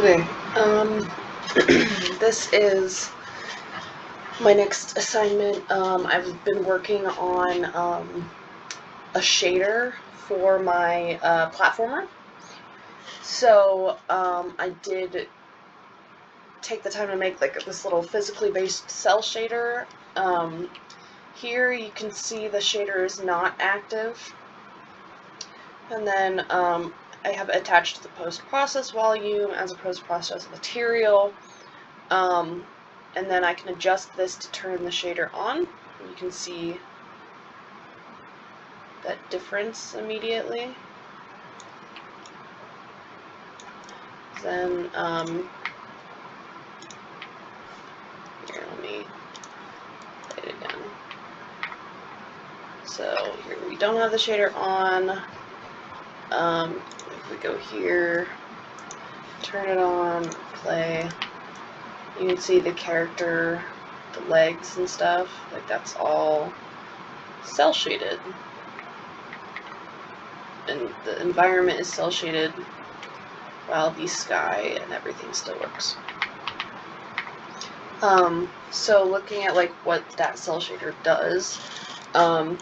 Okay, this is my next assignment. I've been working on a shader for my platformer. So I did take the time to make like this little physically based cell shader. Here you can see the shader is not active. And then I have attached the post-process volume as a post-process material. And then I can adjust this to turn the shader on. You can see that difference immediately. Then, here, let me play it again. So here we don't have the shader on. If we go here, turn it on, play, you can see the character, the legs and stuff, like that's all cell shaded. And the environment is cell shaded while the sky and everything still works. So looking at like what that cell shader does,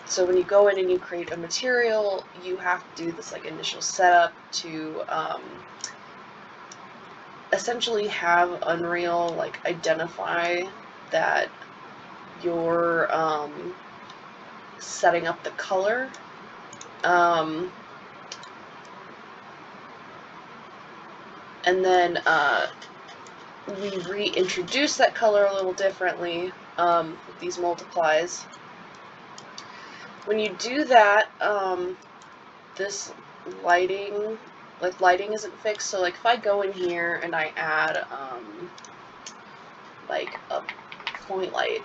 so when you go in and you create a material, you have to do this like initial setup to essentially have Unreal like identify that you're setting up the color. And then we reintroduce that color a little differently with these multiplies. When you do that, this lighting isn't fixed. So like if I go in here and I add like a point light,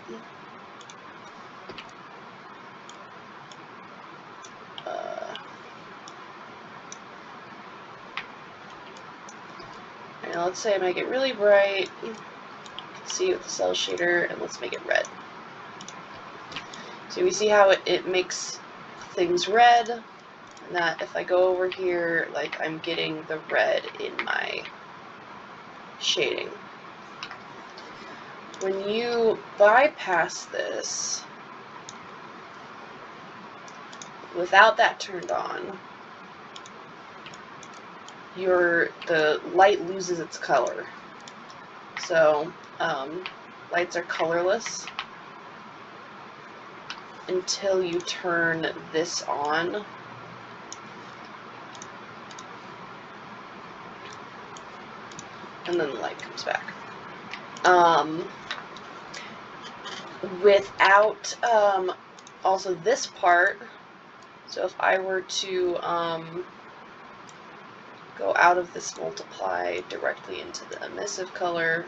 and let's say I make it really bright, you can see with the cell shader, and let's make it red. So we see how it makes things red, and that if I go over here, like I'm getting the red in my shading. When you bypass this, without that turned on, the light loses its color. So lights are colorless until you turn this on. And then the light comes back. Without also this part, so if I were to go out of this multiply directly into the emissive color,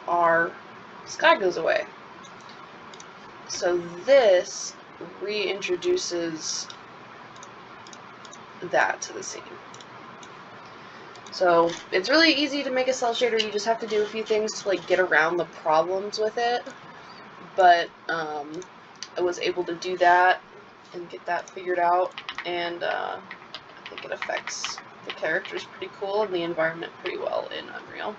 our sky goes away. So this reintroduces that to the scene. So it's really easy to make a cell shader. You just have to do a few things to like get around the problems with it. But I was able to do that and get that figured out, and I think it affects the characters pretty cool and the environment pretty well in Unreal.